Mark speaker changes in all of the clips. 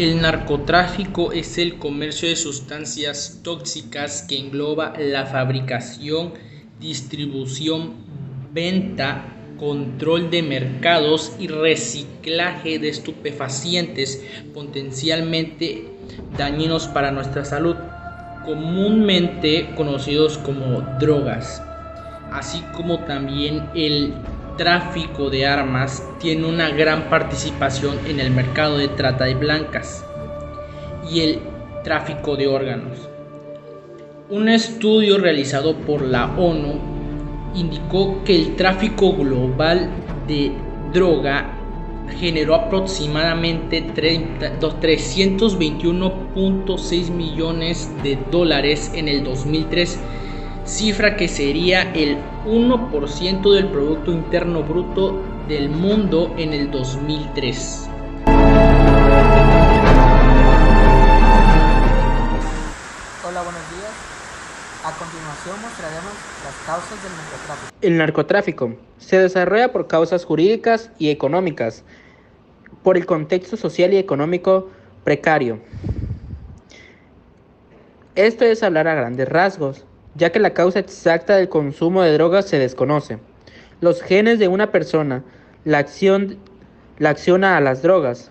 Speaker 1: El narcotráfico es el comercio de sustancias tóxicas que engloba la fabricación, distribución, venta, control de mercados y reciclaje de estupefacientes potencialmente dañinos para nuestra salud, comúnmente conocidos como drogas, así como también el tráfico de armas tiene una gran participación en el mercado de trata de blancas y el tráfico de órganos. Un estudio realizado por la ONU indicó que el tráfico global de droga generó aproximadamente 321.6 millones de dólares en el 2003, cifra que sería el 1% del Producto Interno Bruto del mundo en el 2003.
Speaker 2: Hola, buenos días. A continuación mostraremos las causas del narcotráfico.
Speaker 3: El narcotráfico se desarrolla por causas jurídicas y económicas, por el contexto social y económico precario. Esto es hablar a grandes rasgos, ya que la causa exacta del consumo de drogas se desconoce. Los genes de una persona la acciona a las drogas.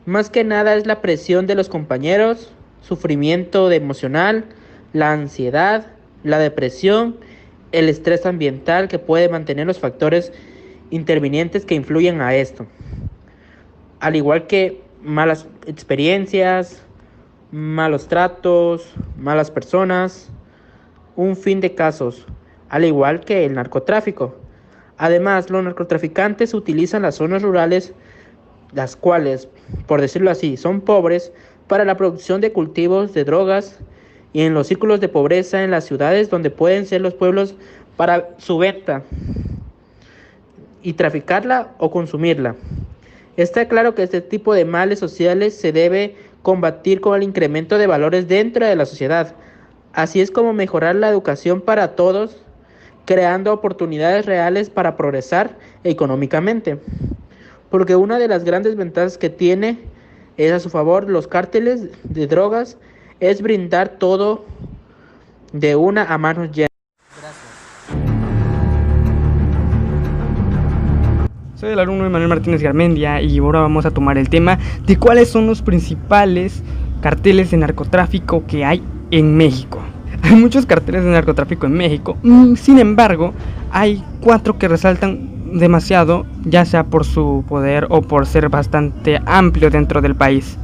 Speaker 3: Más que nada es la presión de los compañeros, sufrimiento emocional, la ansiedad, la depresión, el estrés ambiental que puede mantener los factores intervinientes que influyen a esto. Al igual que malas experiencias, malos tratos, malas personas, un fin de casos, al igual que el narcotráfico. Además, los narcotraficantes utilizan las zonas rurales, las cuales, por decirlo así, son pobres, para la producción de cultivos de drogas, y en los círculos de pobreza en las ciudades, donde pueden ser los pueblos, para su venta y traficarla o consumirla. Está claro que este tipo de males sociales se debe combatir con el incremento de valores dentro de la sociedad. Así es como mejorar la educación para todos, creando oportunidades reales para progresar económicamente. Porque una de las grandes ventajas que tiene es a su favor los cárteles de drogas es brindar todo de una a manos llenas.
Speaker 2: Gracias.
Speaker 4: Soy el alumno Emanuel Martínez Garmendia y ahora vamos a tomar el tema de cuáles son los principales carteles de narcotráfico que hay en México. Hay muchos carteles de narcotráfico en México, sin embargo, hay 4 que resaltan demasiado, ya sea por su poder o por ser bastante amplio dentro del país.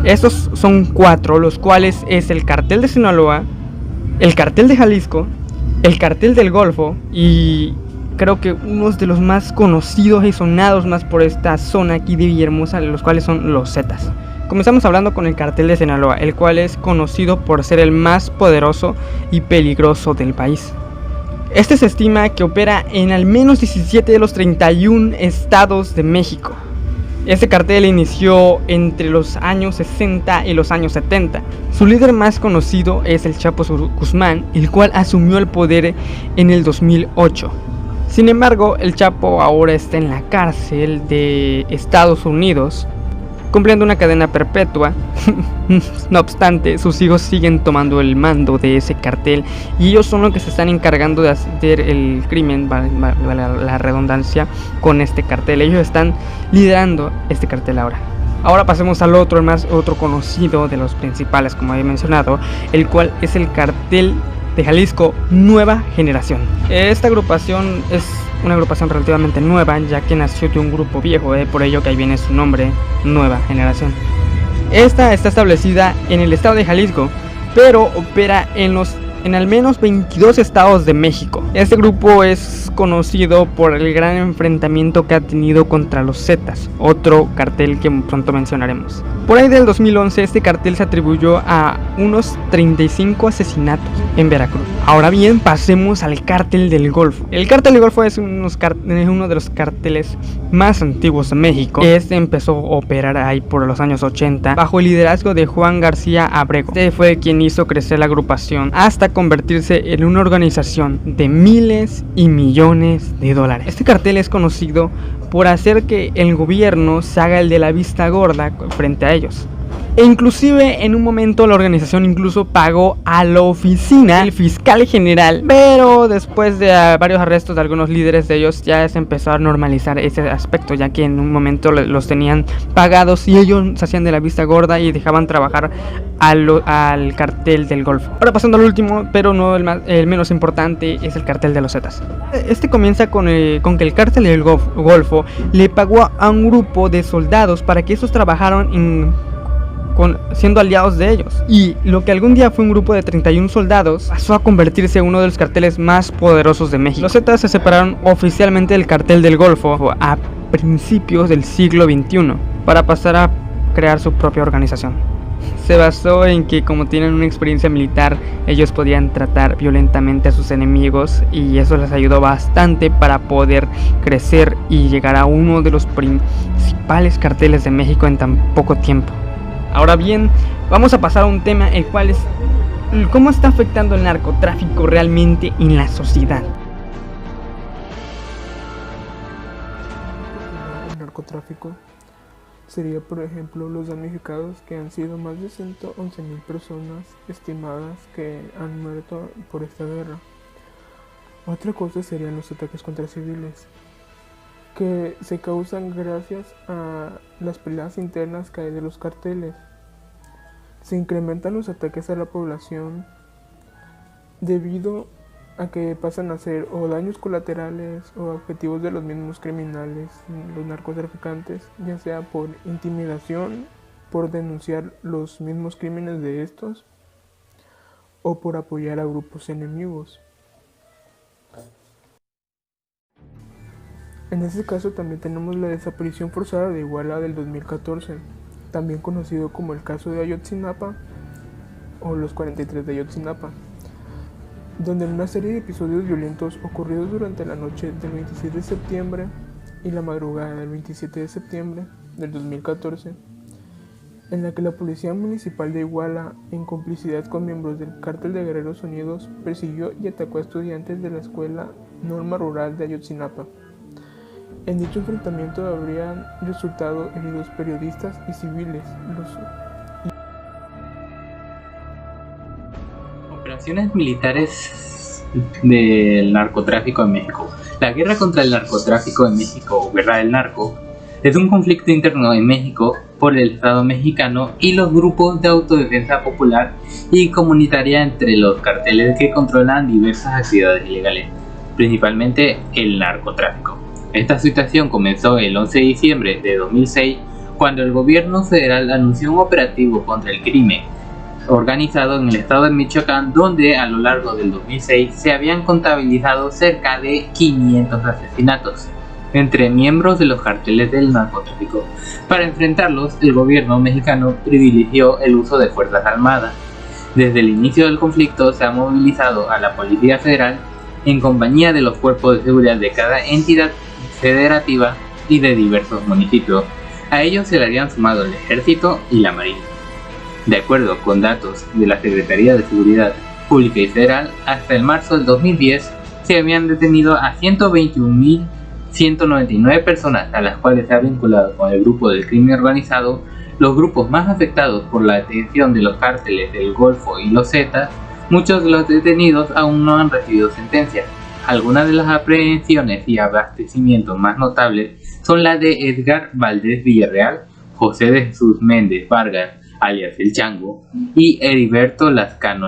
Speaker 4: Estos son 4, los cuales es el cartel de Sinaloa, el cartel de Jalisco, el cartel del Golfo y creo que unos de los más conocidos y sonados más por esta zona aquí de Villahermosa, los cuales son los Zetas. Comenzamos hablando con el cartel de Sinaloa, el cual es conocido por ser el más poderoso y peligroso del país. Este se estima que opera en al menos 17 de los 31 estados de México. Este cartel inició entre los años 60 y los años 70. Su líder más conocido es el Chapo Guzmán, el cual asumió el poder en el 2008. Sin embargo, el Chapo ahora está en la cárcel de Estados Unidos, cumpliendo una cadena perpetua. No obstante, sus hijos siguen tomando el mando de ese cartel y ellos son los que se están encargando de hacer el crimen, la redundancia, con este cartel. Ellos están liderando este cartel ahora. Ahora pasemos al otro, otro conocido de los principales, como he mencionado, el cual es el cartel de Jalisco Nueva Generación. Esta agrupación es una agrupación relativamente nueva, ya que nació de un grupo viejo, por ello que ahí viene su nombre, Nueva Generación. Esta está establecida en el estado de Jalisco, pero opera en al menos 22 estados de México. Este grupo es conocido por el gran enfrentamiento que ha tenido contra los Zetas, otro cartel que pronto mencionaremos. Por ahí del 2011 este cartel se atribuyó a unos 35 asesinatos en Veracruz. Ahora bien, pasemos al cártel del Golfo. El cártel del Golfo es uno de los carteles más antiguos de México. Este empezó a operar ahí por los años 80 bajo el liderazgo de Juan García Abrego. Este fue quien hizo crecer la agrupación hasta convertirse en una organización de miles y millones de dólares. Este cartel es conocido por hacer que el gobierno se haga el de la vista gorda frente a ellos. E inclusive en un momento la organización incluso pagó a la oficina del fiscal general, pero después de varios arrestos de algunos líderes de ellos ya se empezó a normalizar ese aspecto, ya que en un momento los tenían pagados y ellos se hacían de la vista gorda y dejaban trabajar al cartel del Golfo. Ahora pasando al último, pero no el menos importante, es el cartel de los Zetas. Este comienza con que el cartel del Golfo le pagó a un grupo de soldados para que estos trabajaran siendo aliados de ellos, y lo que algún día fue un grupo de 31 soldados pasó a convertirse en uno de los carteles más poderosos de México. Los Zetas se separaron oficialmente del cartel del Golfo a principios del siglo XXI para pasar a crear su propia organización. Se basó en que, como tienen una experiencia militar, ellos podían tratar violentamente a sus enemigos, y eso les ayudó bastante para poder crecer y llegar a uno de los principales carteles de México en tan poco tiempo. Ahora bien, vamos a pasar a un tema, el cual es cómo está afectando el narcotráfico realmente en la sociedad.
Speaker 5: El narcotráfico sería, por ejemplo, los damnificados, que han sido más de 111,000 personas estimadas que han muerto por esta guerra. Otra cosa serían los ataques contra civiles, que se causan gracias a las peleas internas que hay de los carteles. Se incrementan los ataques a la población debido a que pasan a ser o daños colaterales o objetivos de los mismos criminales, los narcotraficantes, ya sea por intimidación, por denunciar los mismos crímenes de estos, o por apoyar a grupos enemigos. En este caso también tenemos la desaparición forzada de Iguala del 2014, también conocido como el caso de Ayotzinapa o los 43 de Ayotzinapa, donde en una serie de episodios violentos ocurridos durante la noche del 26 de septiembre y la madrugada del 27 de septiembre del 2014, en la que la Policía Municipal de Iguala, en complicidad con miembros del Cártel de Guerreros Unidos, persiguió y atacó a estudiantes de la Escuela Norma Rural de Ayotzinapa. En dicho enfrentamiento habrían resultado heridos periodistas y civiles.
Speaker 6: Operaciones militares del narcotráfico en México. La guerra contra el narcotráfico en México, o Guerra del Narco, es un conflicto interno en México por el Estado mexicano y los grupos de autodefensa popular y comunitaria entre los carteles que controlan diversas actividades ilegales, principalmente el narcotráfico. Esta situación comenzó el 11 de diciembre de 2006, cuando el gobierno federal anunció un operativo contra el crimen organizado en el estado de Michoacán, donde a lo largo del 2006 se habían contabilizado cerca de 500 asesinatos entre miembros de los carteles del narcotráfico. Para enfrentarlos, el gobierno mexicano privilegió el uso de fuerzas armadas. Desde el inicio del conflicto se ha movilizado a la Policía Federal en compañía de los cuerpos de seguridad de cada entidad federativa y de diversos municipios. A ellos se le habían sumado el Ejército y la Marina. De acuerdo con datos de la Secretaría de Seguridad Pública y Federal, hasta el marzo del 2010 se habían detenido a 121.199 personas, a las cuales se ha vinculado con el grupo del crimen organizado. Los grupos más afectados por la detención de los cárteles del Golfo y los Zetas. Muchos de los detenidos aún no han recibido sentencia. Algunas de las aprehensiones y abastecimientos más notables son las de Edgar Valdés Villarreal, José de Jesús Méndez Vargas, alias El Chango, y Heriberto Lascano.